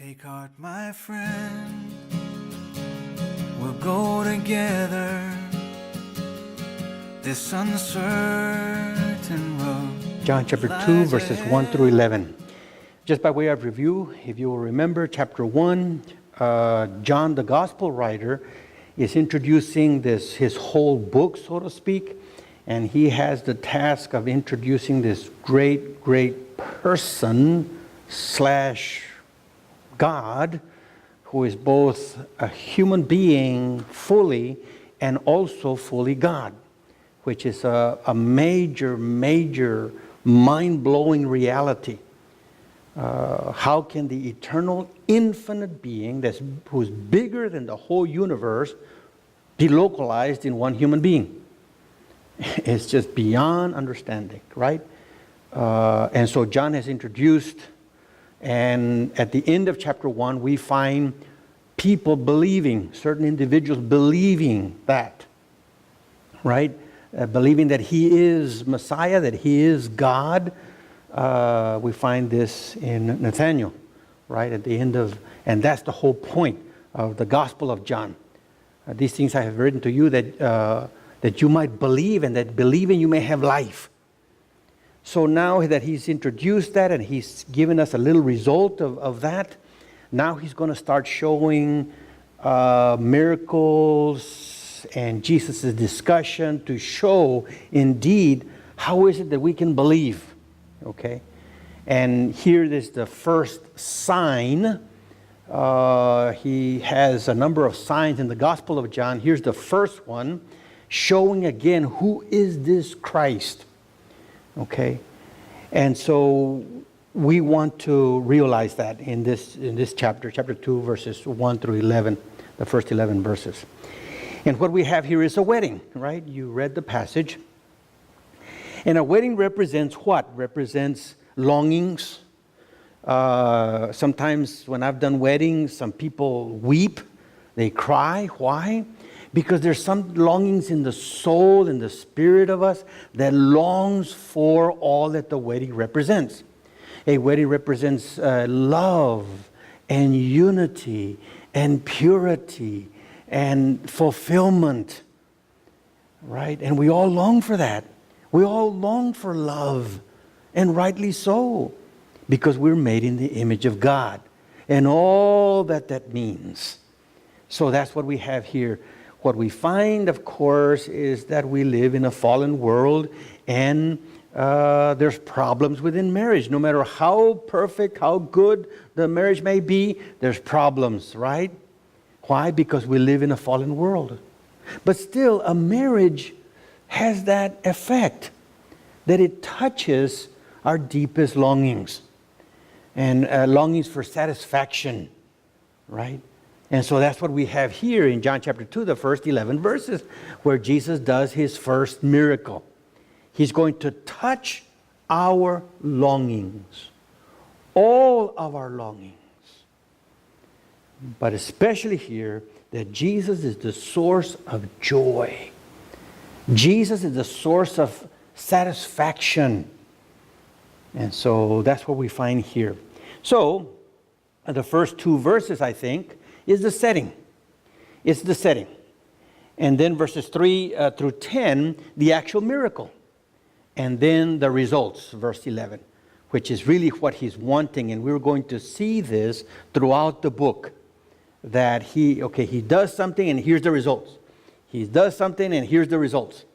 Take heart, my friend, we'll go together this uncertain road. John chapter 2, verses 1 through 11. Just by way of review, if you will remember, chapter 1, John, the gospel writer, is introducing his whole book, so to speak, and he has the task of introducing this great person / God, who is both a human being fully and also fully God, which is a major, mind-blowing reality. How can the eternal, infinite being who's bigger than the whole universe be localized in one human being? It's just beyond understanding, right? And so John has introduced, and at the end of chapter 1, we find people believing, certain individuals believing that, right? Believing that he is Messiah, that he is God. We find this in Nathaniel, right? At the end of, and that's the whole point of the Gospel of John. These things I have written to you that you might believe, and that believing you may have life. So now that he's introduced that and he's given us a little result of that, now he's going to start showing miracles and Jesus' discussion to show indeed how is it that we can believe. Okay? And here is the first sign. He has a number of signs in the Gospel of John. Here's the first one, showing again who is this Christ. Okay? And so we want to realize that in this chapter 2, verses 1 through 11, the first 11 verses. And what we have here is a wedding, right? You read the passage. And a wedding represents what? Represents longings. Sometimes when I've done weddings, some people weep. They cry. Why? Because there's some longings in the soul, in the spirit of us, that longs for all that the wedding represents. A wedding represents love and unity and purity and fulfillment, right? And we all long for that. We all long for love, and rightly so, because we're made in the image of God and all that means. So that's what we have here. What we find, of course, is that we live in a fallen world, and there's problems within marriage. No matter how perfect, how good the marriage may be, there's problems, right? Why? Because we live in a fallen world. But still, a marriage has that effect, that it touches our deepest longings, and longings for satisfaction, right? And so that's what we have here in John chapter 2, the first 11 verses, where Jesus does his first miracle. He's going to touch our longings, all of our longings. But especially here, that Jesus is the source of joy. Jesus is the source of satisfaction. And so that's what we find here. So, the first 2 verses, I think, is the setting. It's the setting. And then verses 3 through 10, the actual miracle. And then the results, verse 11, which is really what he's wanting. And we're going to see this throughout the book, that he does something and here's the results. He does something and here's the results.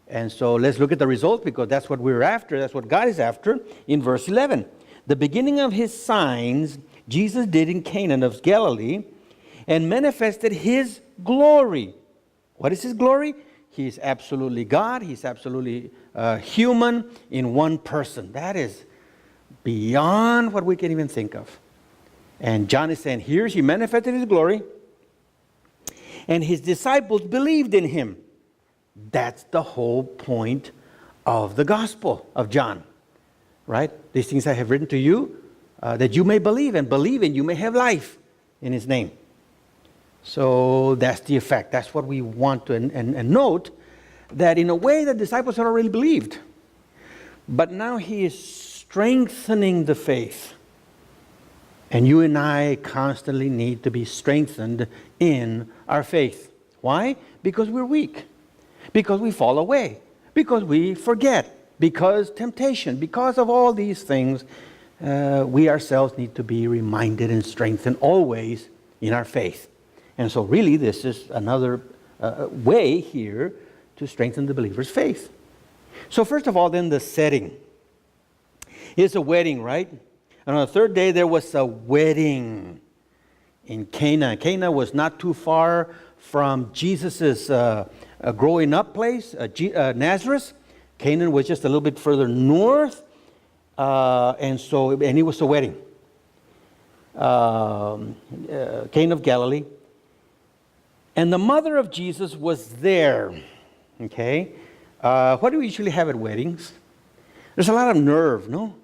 And so let's look at the results, because that's what we're after. That's what God is after in verse 11. The beginning of his signs Jesus did in Cana of Galilee, and manifested his glory. What is his glory? He's absolutely God. He's absolutely human in one person. That is beyond what we can even think of. And John is saying, here he manifested his glory, and his disciples believed in him. That's the whole point of the Gospel of John, right? These things I have written to you, that you may believe, and you may have life in his name. So that's the effect. That's what we want to and note, that in a way the disciples had already believed. But now he is strengthening the faith. And you and I constantly need to be strengthened in our faith. Why? Because we're weak. Because we fall away. Because we forget. Because temptation. Because of all these things, we ourselves need to be reminded and strengthened always in our faith. And so really this is another way here to strengthen the believer's faith. So first of all, then the setting. It's a wedding, right? And on the third day, there was a wedding in Cana. Cana was not too far from Jesus' growing up place, Nazareth. Canaan was just a little bit further north. And it was a wedding. Cana of Galilee. And the mother of Jesus was there. Okay? What do we usually have at weddings? There's a lot of nerve, no?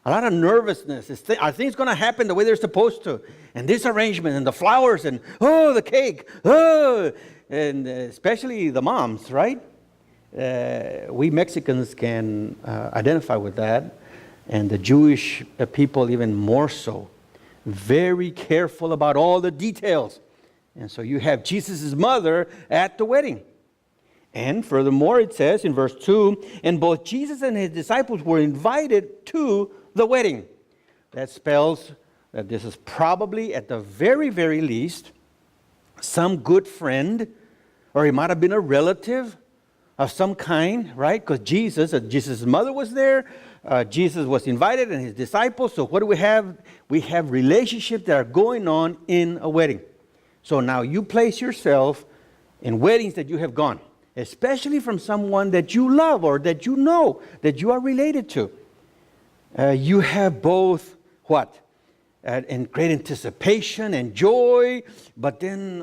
A lot of nervousness. Are things going to happen the way they're supposed to? And this arrangement and the flowers and, the cake. And especially the moms, right? We Mexicans can identify with that. And the Jewish people even more so. Very careful about all the details. And so you have Jesus' mother at the wedding. And furthermore, it says in verse 2, and both Jesus and his disciples were invited to the wedding. That spells that this is probably, at the very, very least, some good friend, or it might have been a relative of some kind, right? Because Jesus' mother was there. Jesus was invited and his disciples. So what do we have? We have relationships that are going on in a wedding. So now you place yourself in weddings that you have gone, especially from someone that you love or that you know, that you are related to. You have both what? And great anticipation and joy. But then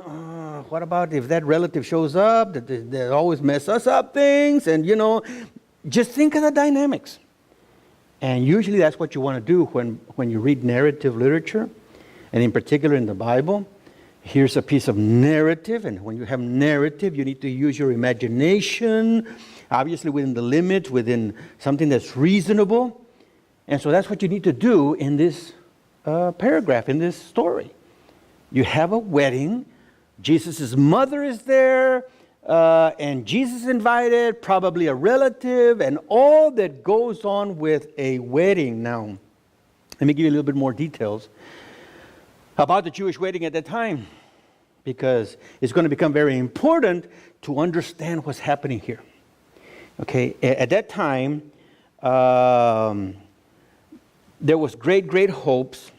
what about if that relative shows up? They always mess us up things. And, just think of the dynamics. And usually that's what you want to do when you read narrative literature. And in particular in the Bible. Here's a piece of narrative. And when you have narrative, you need to use your imagination. Obviously within the limits, within something that's reasonable. And so that's what you need to do in this paragraph, in this story. You have a wedding. Jesus' mother is there. And Jesus invited, probably a relative, and all that goes on with a wedding. Now, let me give you a little bit more details about the Jewish wedding at that time, because it's going to become very important to understand what's happening here. Okay, at that time, there was great hopes.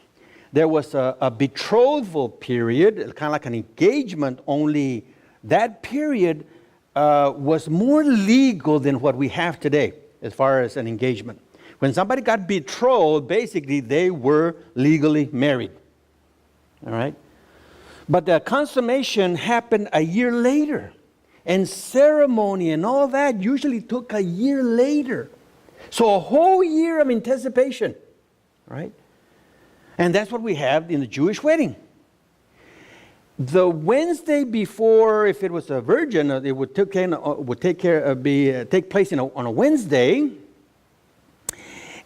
There was a betrothal period, kind of like an engagement, only that period was more legal than what we have today as far as an engagement. When somebody got betrothed, basically they were legally married. All right? But the consummation happened a year later. And ceremony and all that usually took a year later. So a whole year of anticipation. Right? And that's what we have in the Jewish wedding. The Wednesday before, if it was a virgin, it would take place on a Wednesday.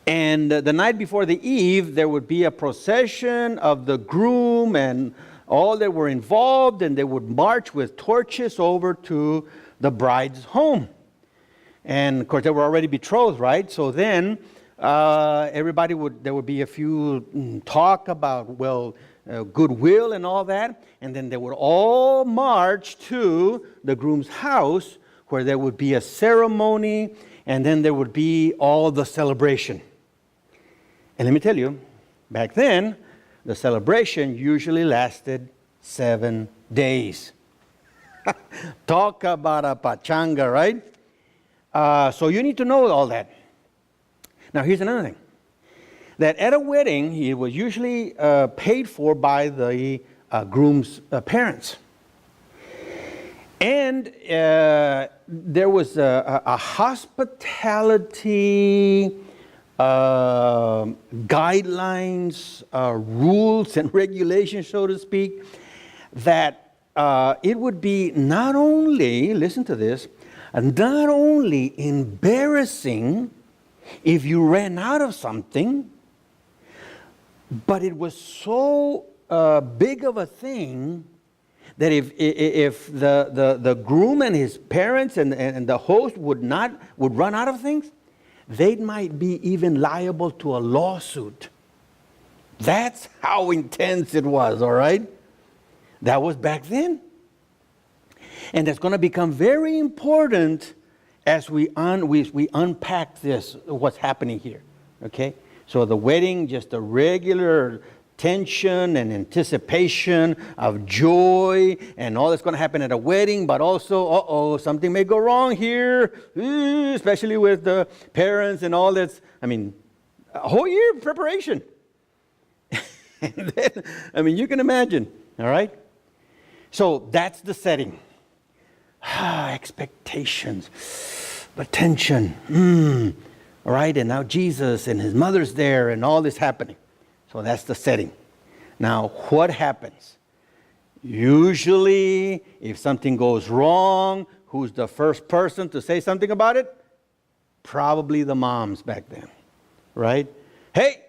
And the night before the eve, there would be a procession of the groom and all that were involved, and they would march with torches over to the bride's home. And of course, they were already betrothed, right? So then there would be a few talk about, goodwill and all that. And then they would all march to the groom's house, where there would be a ceremony, and then there would be all the celebration. And let me tell you, back then, the celebration usually lasted 7 days. Talk about a pachanga, right? So you need to know all that. Now, here's another thing. That at a wedding, it was usually paid for by the groom's parents. And there was a hospitality guidelines, rules and regulations, so to speak, that it would be not only, listen to this, not only embarrassing if you ran out of something, But it was so big of a thing that if the groom and his parents and the host would run out of things, they might be even liable to a lawsuit. That's how intense it was, all right? That was back then. And that's going to become very important as we unpack this, what's happening here, okay? So the wedding, just a regular tension and anticipation of joy and all that's going to happen at a wedding, but also, something may go wrong here, especially with the parents and all that. I mean, a whole year of preparation. And then, I mean, you can imagine, all right? So that's the setting. Expectations, but tension. All right, and now Jesus and his mother's there and all this happening. So that's the setting. Now, what happens? Usually, if something goes wrong, who's the first person to say something about it? Probably the moms back then, right? Hey,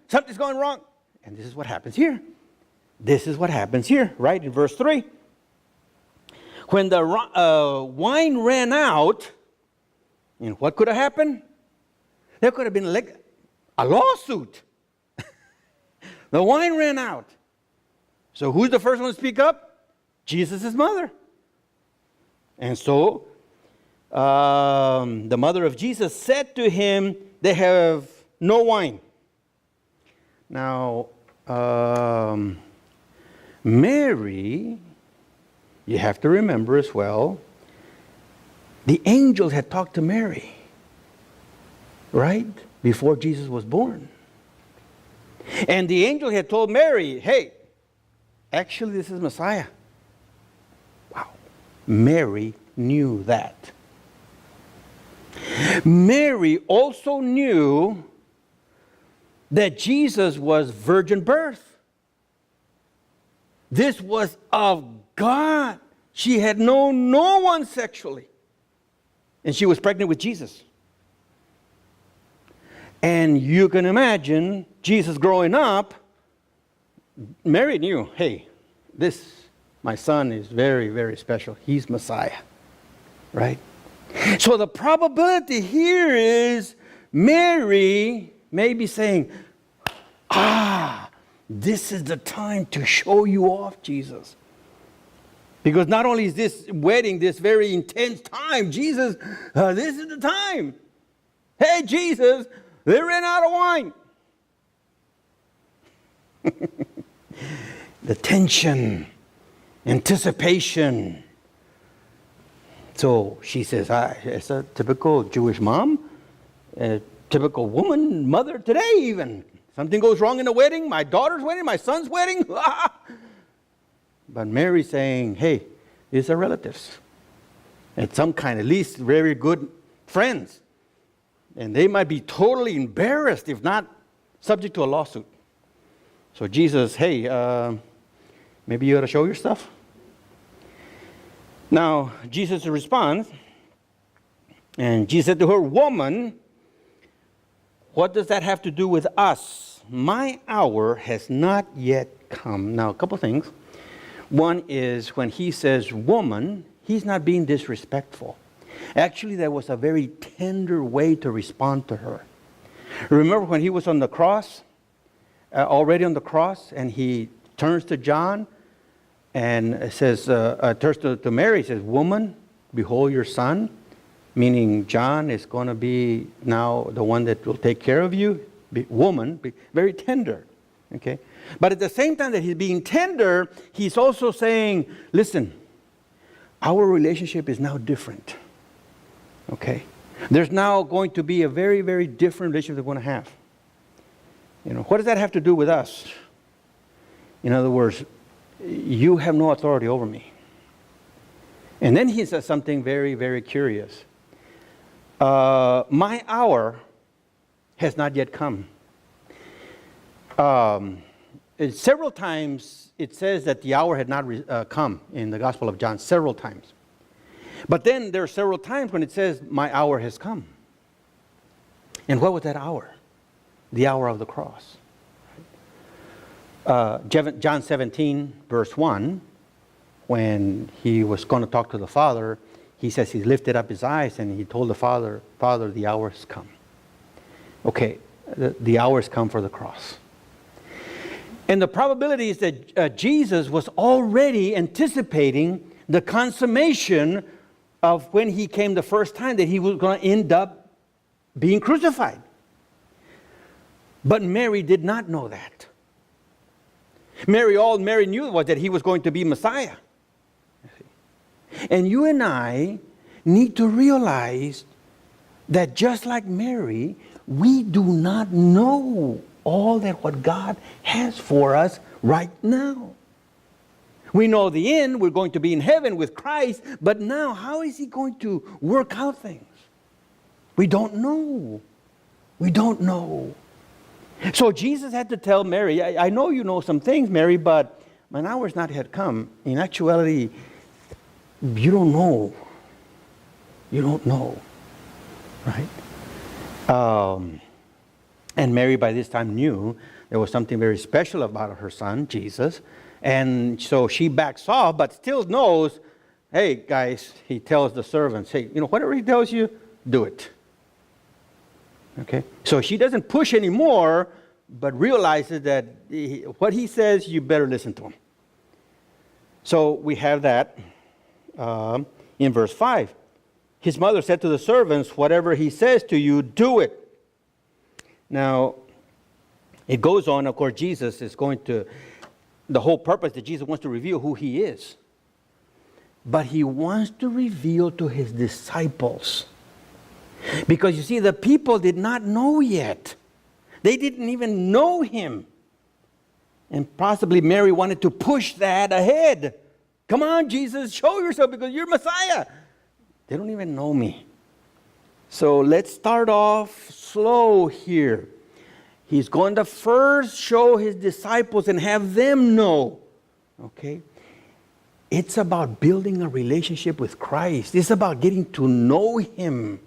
something's going wrong. And this is what happens here. This is what happens here, right? In verse 3. When the wine ran out, and what could have happened? There could have been like a lawsuit. The wine ran out. So who's the first one to speak up? Jesus' mother. And so the mother of Jesus said to him, they have no wine. Now, Mary, you have to remember as well, the angels had talked to Mary, right? Before Jesus was born. And the angel had told Mary, hey, actually this is Messiah. Wow. Mary knew that. Mary also knew that Jesus was virgin birth. This was of God. She had known no one sexually. And she was pregnant with Jesus. And you can imagine Jesus growing up, Mary knew, hey, my son is very, very special. He's Messiah, right? So the probability here is Mary may be saying, this is the time to show you off, Jesus. Because not only is this wedding this very intense time, Jesus, this is the time. Hey, Jesus, they ran out of wine. The tension, anticipation. So she says, it's a typical Jewish mom, a typical woman, mother today even. Something goes wrong in the wedding, my daughter's wedding, my son's wedding. But Mary's saying, hey, these are relatives. And some kind, at least very good friends. And they might be totally embarrassed, if not subject to a lawsuit. So Jesus, hey, maybe you ought to show your stuff. Now, Jesus responds, and Jesus said to her, woman, what does that have to do with us? My hour has not yet come. Now, a couple things. One is when he says woman, he's not being disrespectful. Actually, that was a very tender way to respond to her. Remember when he was on the cross, already on the cross, and he turns to John and says, turns to Mary, says, woman, behold your son. Meaning John is going to be now the one that will take care of you. Woman, very tender. Okay? But at the same time that he's being tender, he's also saying, listen, our relationship is now different. Okay? There's now going to be a very, very different relationship that we're going to have. You know, what does that have to do with us? In other words, you have no authority over me. And then he says something very, very curious. My hour has not yet come. Several times it says that the hour had not come in the Gospel of John, several times. But then there are several times when it says, my hour has come. And what was that hour? The hour of the cross. John 17, verse 1, when he was going to talk to the Father, he says he lifted up his eyes and he told the Father, Father, the hour has come. Okay, the hour has come for the cross. And the probability is that Jesus was already anticipating the consummation of when he came the first time, that he was going to end up being crucified. But Mary did not know that. All Mary knew was that he was going to be Messiah. And you and I need to realize that just like Mary, we do not know all that what God has for us right now. We know the end, we're going to be in heaven with Christ, but now how is he going to work out things? We don't know. We don't know. So Jesus had to tell Mary, I know you know some things, Mary, but my hour's not yet come. In actuality, you don't know. You don't know. Right? And Mary by this time knew there was something very special about her son, Jesus. And so she backs off, but still knows, hey, guys, he tells the servants, hey, whatever he tells you, do it. Okay? So she doesn't push anymore, but realizes that what he says, you better listen to him. So we have that in verse 5. His mother said to the servants, whatever he says to you, do it. Now, it goes on, of course, Jesus is going to, the whole purpose that Jesus wants to reveal who he is. But he wants to reveal to his disciples. Because you see, the people did not know yet. They didn't even know him. And possibly Mary wanted to push that ahead. Come on, Jesus, show yourself because you're Messiah. They don't even know me. So let's start off slow here. He's going to first show his disciples and have them know. Okay? It's about building a relationship with Christ. It's about getting to know him.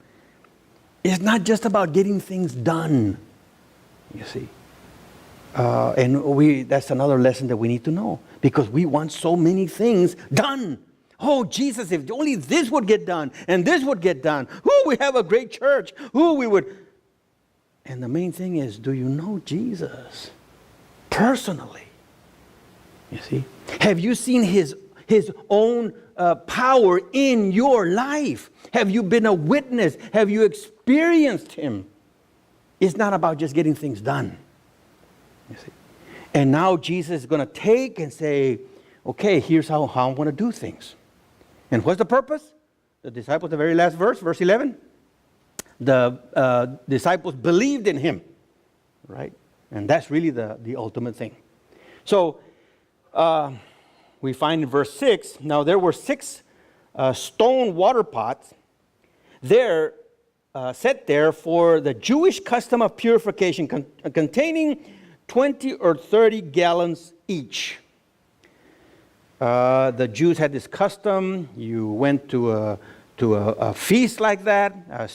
It's not just about getting things done. You see. And that's another lesson that we need to know. Because we want so many things done. Oh, Jesus, if only this would get done and this would get done. We have a great church. We would. And the main thing is, do you know Jesus personally? You see? Have you seen his own power in your life? Have you been a witness? Have you experienced him? It's not about just getting things done. You see? And now Jesus is going to take and say, okay, here's how I'm going to do things. And what's the purpose? The disciples, the very last verse 11. The disciples believed in him, right? And that's really the ultimate thing. So we find in verse 6, now there were 6 stone water pots there, set there for the Jewish custom of purification, containing 20 or 30 gallons each. The Jews had this custom. You went to a feast like that, a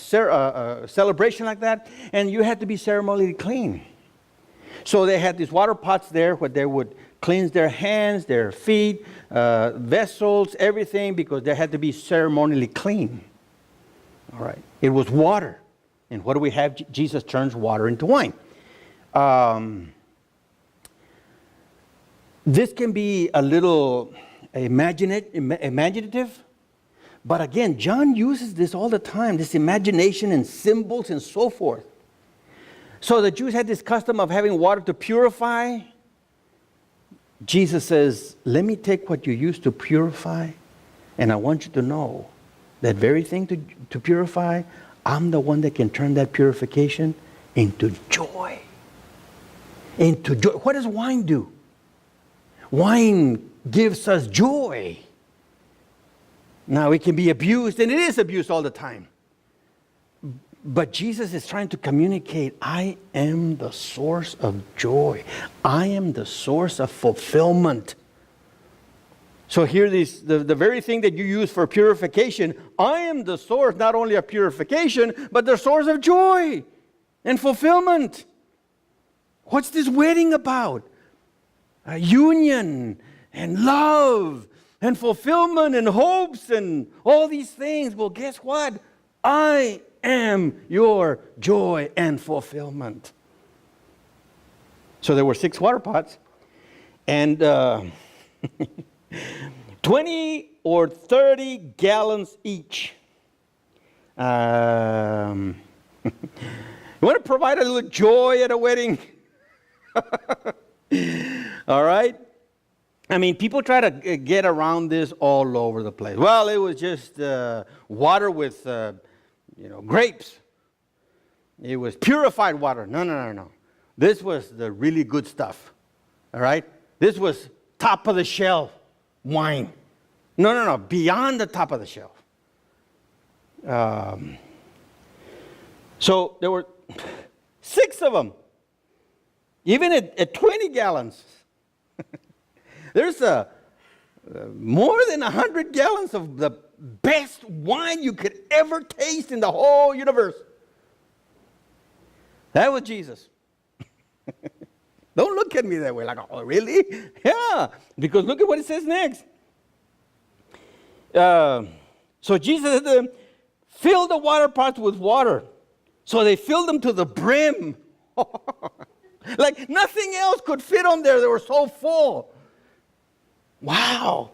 celebration like that, and you had to be ceremonially clean. So they had these water pots there where they would cleanse their hands, their feet, vessels, everything, because they had to be ceremonially clean. All right. It was water. And what do we have? Jesus turns water into wine. This can be a little imaginative, but again, John uses this all the time, this imagination and symbols and so forth. So the Jews had this custom of having water to purify. Jesus says, let me take what you used to purify, and I want you to know that very thing to purify, I'm the one that can turn that purification into joy. Into joy. What does wine do? Wine gives us joy. Now, it can be abused, and it is abused all the time. But Jesus is trying to communicate, I am the source of joy. I am the source of fulfillment. So here, the very thing that you use for purification, I am the source not only of purification, but the source of joy and fulfillment. What's this wedding about? union and love and fulfillment and hopes and all these things. Well, guess what? I am your joy and fulfillment. So there were 6 water pots, and 20 or 30 gallons each. You want to provide a little joy at a wedding? All right? I mean, people try to get around this all over the place. Well, it was just water with, grapes. It was purified water. No. This was the really good stuff. All right? This was top of the shelf wine. No. Beyond the top of the shelf. So there were 6 of them. Even at 20 gallons. There's more than 100 gallons of the best wine you could ever taste in the whole universe. That was Jesus. Don't look at me that way like, oh, really? Yeah, because look at what it says next. So Jesus said to them, fill the water pots with water. So they filled them to the brim. Like nothing else could fit on there. They were so full. Wow.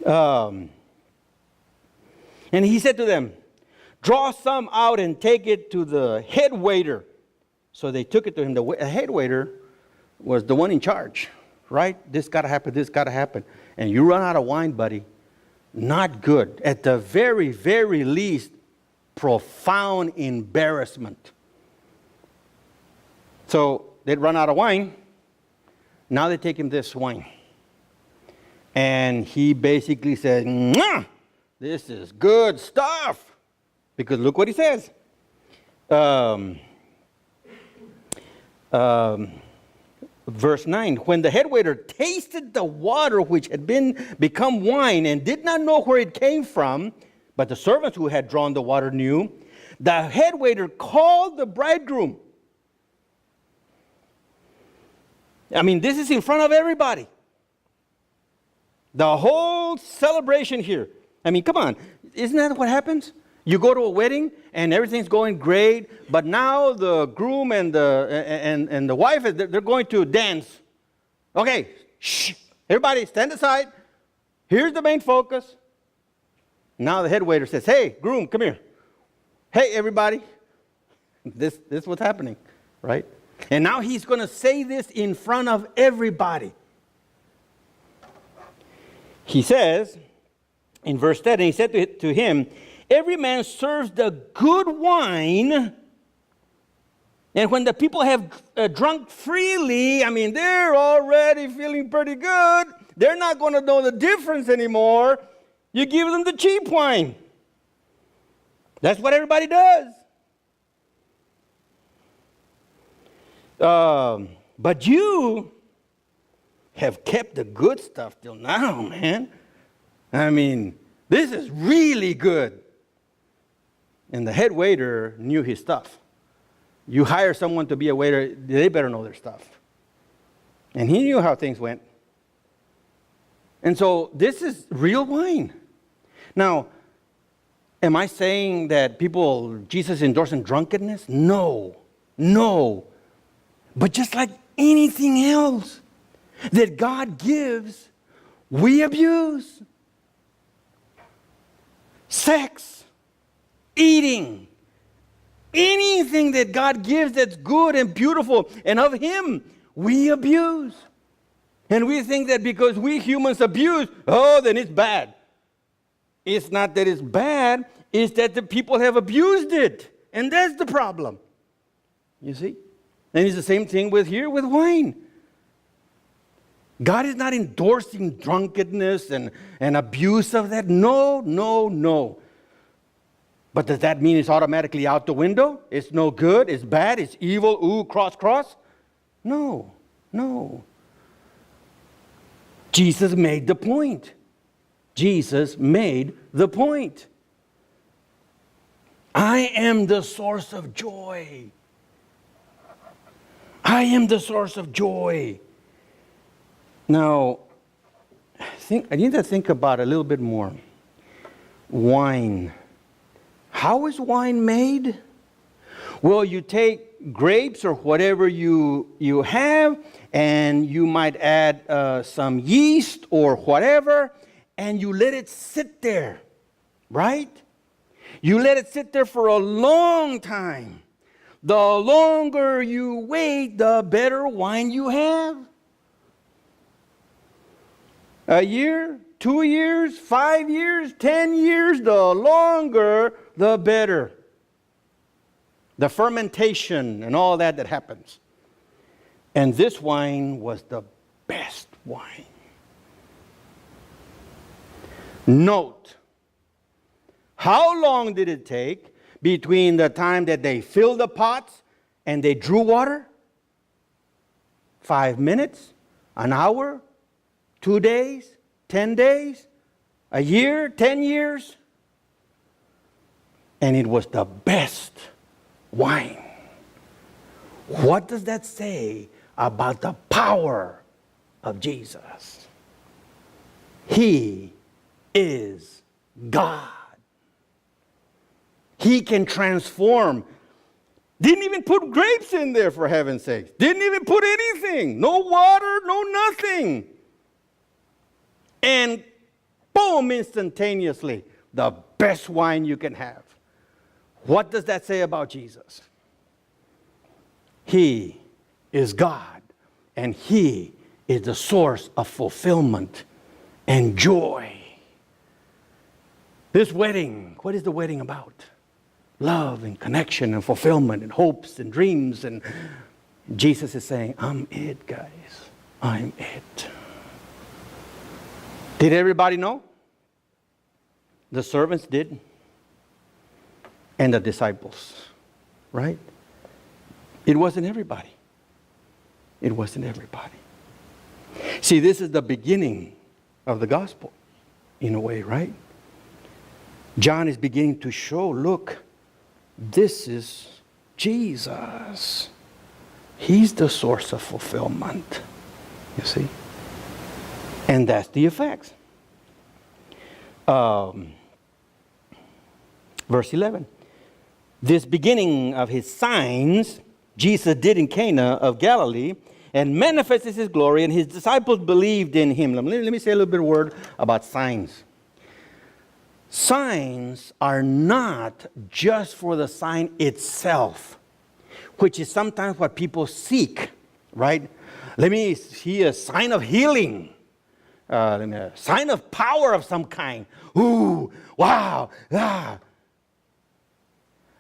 And he said to them, draw some out and take it to the head waiter. So they took it to him. The head waiter was the one in charge, right? This got to happen, this got to happen. And you run out of wine, buddy. Not good. At the very, very least, profound embarrassment. So they'd run out of wine. Now they take him this wine. And he basically said, "Mwah! This is good stuff." Because look what he says. Verse 9, when the head waiter tasted the water which had become wine and did not know where it came from, but the servants who had drawn the water knew, the head waiter called the bridegroom. I mean, this is in front of everybody. The whole celebration here. I mean, come on. Isn't that what happens? You go to a wedding and everything's going great, but now the groom and the wife, they're going to dance. Okay, shh. Everybody stand aside. Here's the main focus. Now the head waiter says, hey, groom, come here. Hey, everybody. This is what's happening, right? And now he's going to say this in front of everybody. He says, in verse 10, he said to him, every man serves the good wine, and when the people have drunk freely, I mean, they're already feeling pretty good. They're not going to know the difference anymore. You give them the cheap wine. That's what everybody does. But you have kept the good stuff till now, man. I mean, this is really good. And the head waiter knew his stuff. You hire someone to be a waiter, they better know their stuff. And he knew how things went. And so this is real wine. Now, am I saying that Jesus endorsing drunkenness? No. But just like anything else that God gives, we abuse. Sex, eating, anything that God gives that's good and beautiful and of Him, we abuse. And we think that because we humans abuse, then it's bad. It's not that it's bad, it's that the people have abused it. And that's the problem. You see? And it's the same thing with wine. God is not endorsing drunkenness and abuse of that. No. But does that mean it's automatically out the window? It's no good, it's bad, it's evil, ooh, cross? No. Jesus made the point. I am the source of joy. I am the source of joy. Now, I need to think about it a little bit more. Wine. How is wine made? Well, you take grapes or whatever you have, and you might add some yeast or whatever, and you let it sit there, right? You let it sit there for a long time. The longer you wait, the better wine you have. A year, 2 years, 5 years, 10 years, the longer, the better. The fermentation and all that happens. And this wine was the best wine. Note, how long did it take between the time that they filled the pots and they drew water? 5 minutes? An hour? 2 days? 10 days? A year? 10 years? And it was the best wine. What does that say about the power of Jesus? He is God. He can transform. Didn't even put grapes in there, for heaven's sake. Didn't even put anything. No water, no nothing. And boom, instantaneously, the best wine you can have. What does that say about Jesus? He is God, and He is the source of fulfillment and joy. This wedding, what is the wedding about? Love and connection and fulfillment and hopes and dreams. And Jesus is saying, I'm it, guys. I'm it. Did everybody know? The servants did. And the disciples, right? It wasn't everybody. It wasn't everybody. See, this is the beginning of the gospel, in a way, right? John is beginning to show, look, this is Jesus. He's the source of fulfillment, you see? And that's the effects. Verse 11. This beginning of his signs, Jesus did in Cana of Galilee, and manifested his glory, and his disciples believed in him. Let me say a little bit of word about signs. Signs are not just for the sign itself, which is sometimes what people seek, right? Let me see a sign of healing. A sign of power of some kind. Ooh, wow, ah.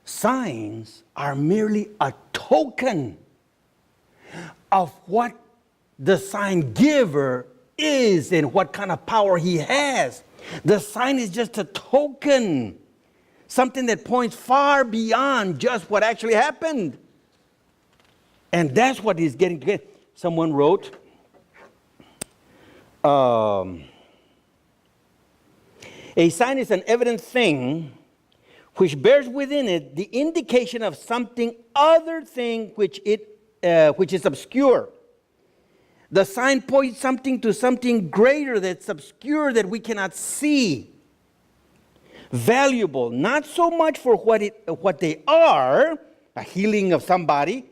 Signs are merely a token of what the sign giver is and what kind of power he has. The sign is just a token, something that points far beyond just what actually happened. And that's what he's getting to get. Someone wrote, a sign is an evident thing which bears within it the indication of something other thing which is obscure. The sign points something to something greater that's obscure that we cannot see. Valuable, not so much for what they are, a healing of somebody,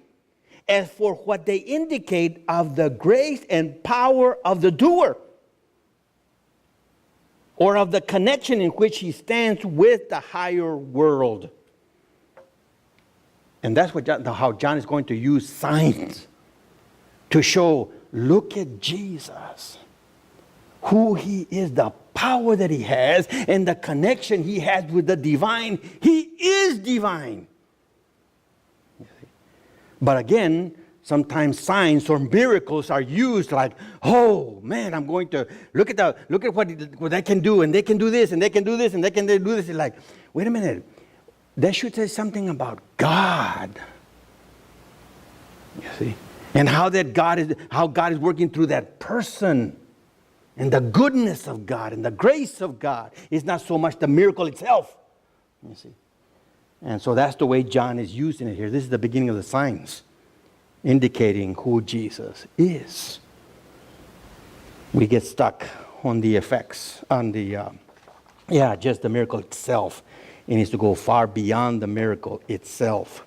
as for what they indicate of the grace and power of the doer, or of the connection in which he stands with the higher world. And that's how John is going to use signs to show, look at Jesus, who he is, the power that he has, and the connection he has with the divine. He is divine. But again, sometimes signs or miracles are used like, oh man, I'm going to look at what they can do, and they can do this, and they can do this, and they can do this. It's like, wait a minute, that should say something about God. You see, and how God is working through that person, and the goodness of God and the grace of God is not so much the miracle itself. You see. And so that's the way John is using it here. This is the beginning of the signs, indicating who Jesus is. we get stuck on the effects, on the, just the miracle itself. It needs to go far beyond the miracle itself.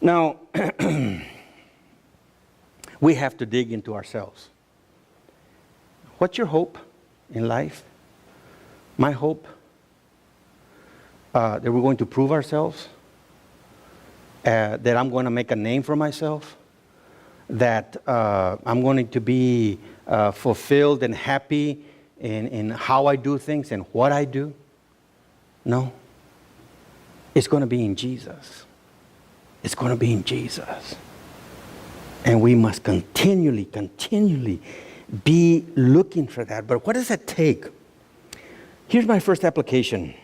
Now, we have to dig into ourselves. What's your hope in life? My hope that we're going to prove ourselves, that I'm going to make a name for myself, that I'm going to be fulfilled and happy in how I do things and what I do. No. It's going to be in Jesus. It's going to be in Jesus. And we must continually be looking for that. But what does that take? Here's my first application.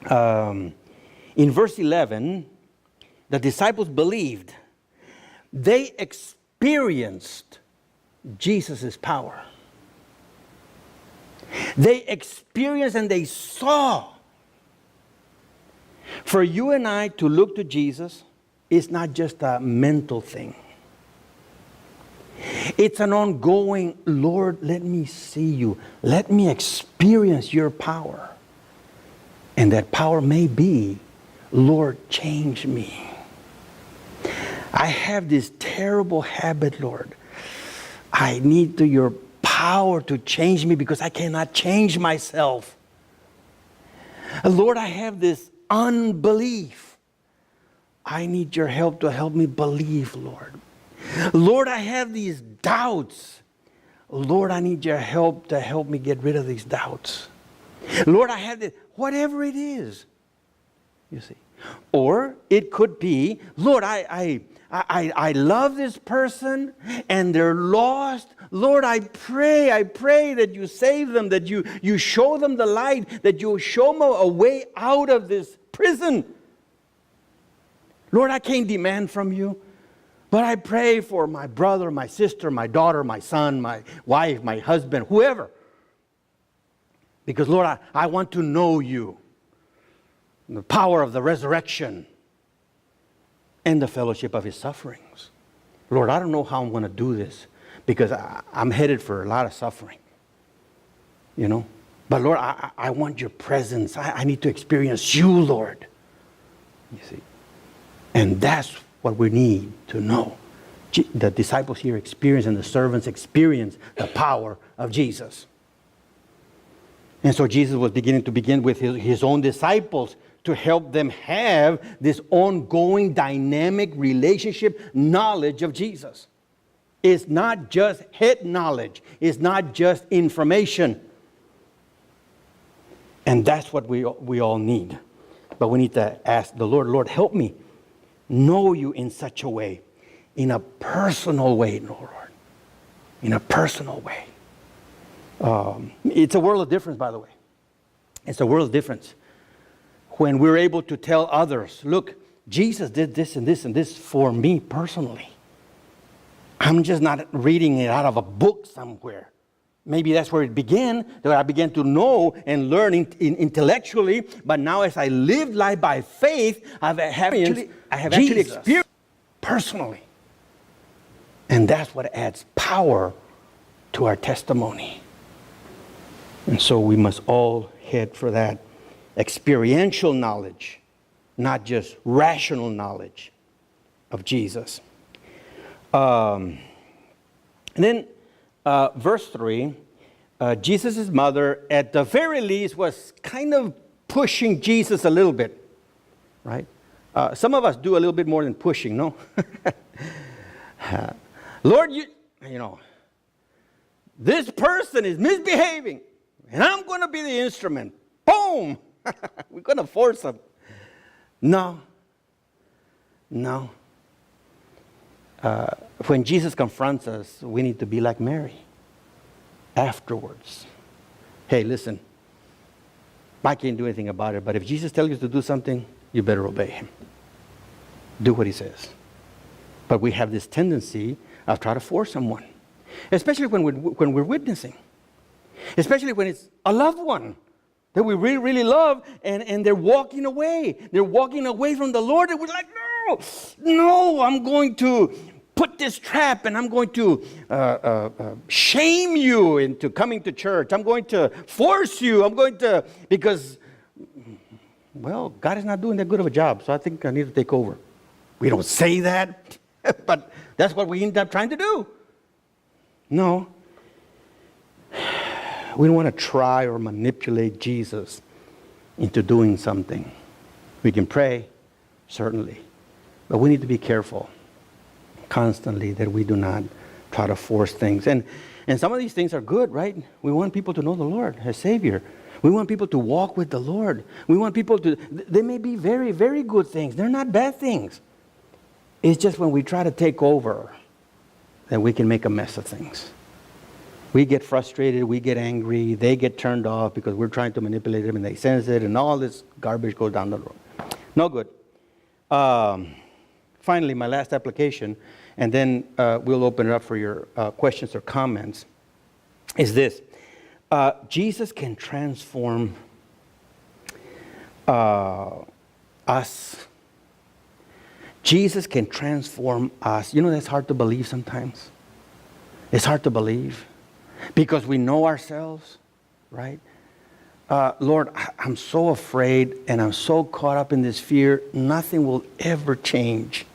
In verse 11, the disciples believed. They experienced Jesus' power. They experienced and they saw. For you and I to look to Jesus is not just a mental thing. It's an ongoing, Lord, let me see you. Let me experience your power. And that power may be, Lord, change me. I have this terrible habit, Lord. I need your power to change me because I cannot change myself. Lord, I have this unbelief. I need your help to help me believe, Lord. Lord, I have these doubts. Lord, I need your help to help me get rid of these doubts. Lord, I have this, whatever it is, you see. Or it could be, Lord, I love this person and they're lost. Lord, I pray that you save them, that you show them the light, that you show them a way out of this prison. Lord, I can't demand from you, but I pray for my brother, my sister, my daughter, my son, my wife, my husband, whoever. Because, Lord, I want to know you, the power of the resurrection, and the fellowship of his sufferings. Lord, I don't know how I'm going to do this because I'm headed for a lot of suffering, you know. But, Lord, I want your presence. I need to experience you, Lord. You see. And that's what we need to know. The disciples here experience and the servants experience the power of Jesus. And so Jesus was beginning with his own disciples to help them have this ongoing dynamic relationship knowledge of Jesus. It's not just head knowledge. It's not just information. And that's what we all need. But we need to ask the Lord, Lord, help me know you in such a way, in a personal way, Lord. In a personal way. It's a world of difference, by the way. It's a world of difference when we're able to tell others, look, Jesus did this and this and this for me personally. I'm just not reading it out of a book somewhere. Maybe that's where it began, that I began to know and learn intellectually, but now as I live life by faith, I have actually experienced personally. And that's what adds power to our testimony. And so we must all head for that experiential knowledge, not just rational knowledge of Jesus. And then verse 3, Jesus' mother, at the very least, was kind of pushing Jesus a little bit, right? Some of us do a little bit more than pushing, no? Lord, you know, this person is misbehaving, and I'm going to be the instrument. Boom! We're going to force them. No. When Jesus confronts us, we need to be like Mary. Afterwards. Hey, listen. I can't do anything about it, but if Jesus tells you to do something, you better obey him. Do what he says. But we have this tendency of trying to force someone. Especially when we're witnessing. Especially when it's a loved one that we really, really love, and they're walking away. They're walking away from the Lord, and we're like, no, I'm going to put this trap and I'm going to shame you into coming to church. I'm going to force you. Because, well, God is not doing that good of a job, so I think I need to take over. We don't say that, but that's what we end up trying to do. No. We don't want to try or manipulate Jesus into doing something. We can pray, certainly, but we need to be careful constantly that we do not try to force things. And some of these things are good, right? We want people to know the Lord as Savior. We want people to walk with the Lord. We want people to, they may be very, very good things. They're not bad things. It's just when we try to take over that we can make a mess of things. We get frustrated, we get angry, they get turned off because we're trying to manipulate them and they sense it, and all this garbage goes down the road. No good. Finally, my last application, and then we'll open it up for your questions or comments, is this. Jesus can transform us. Jesus can transform us. You know, that's hard to believe sometimes. It's hard to believe because we know ourselves, right? Lord, I'm so afraid and I'm so caught up in this fear, nothing will ever change.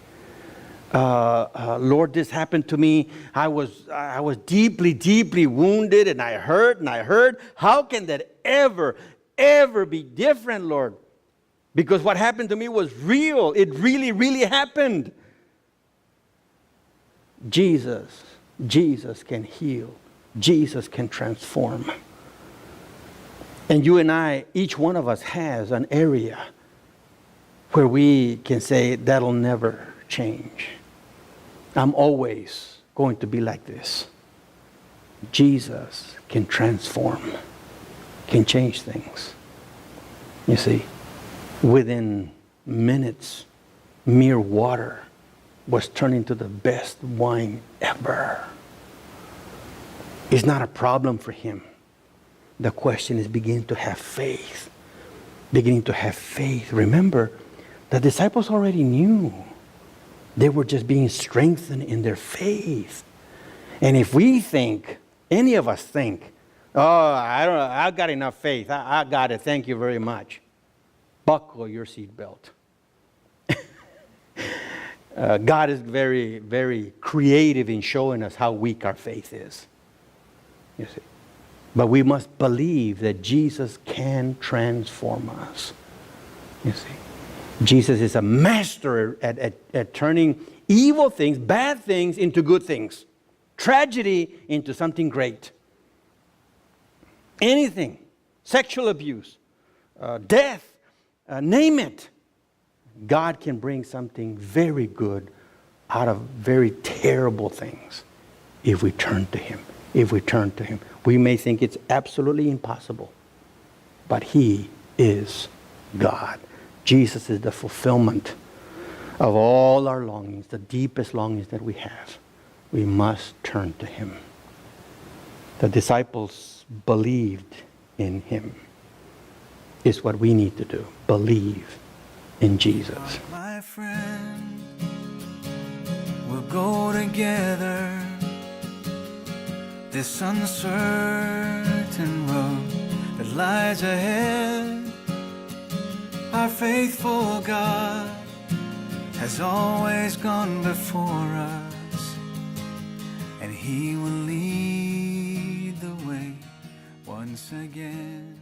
Lord, this happened to me. I was deeply, deeply wounded, and I hurt. How can that ever be different, Lord? Because what happened to me was real. It really, really happened. Jesus can heal. Jesus can transform. And you and I, each one of us has an area where we can say, that'll never change. I'm always going to be like this. Jesus can transform, can change things. You see, within minutes, mere water was turned into the best wine ever. It's not a problem for him. The question is beginning to have faith. Beginning to have faith. Remember, the disciples already knew. They were just being strengthened in their faith. And if we think, any of us think, oh, I don't know, I've got enough faith. I got it. Thank you very much. Buckle your seatbelt. God is very, very creative in showing us how weak our faith is. You see. But we must believe that Jesus can transform us. You see. Jesus is a master at turning evil things, bad things, into good things. Tragedy into something great. Anything. Sexual abuse. Death. Name it. God can bring something very good out of very terrible things if we turn to him. If we turn to him. We may think it's absolutely impossible, but he is God. Jesus is the fulfillment of all our longings, the deepest longings that we have. We must turn to him. The disciples believed in him. Is what we need to do. Believe in Jesus. My friend, we'll go together this uncertain road that lies ahead. Our faithful God has always gone before us, and he will lead the way once again.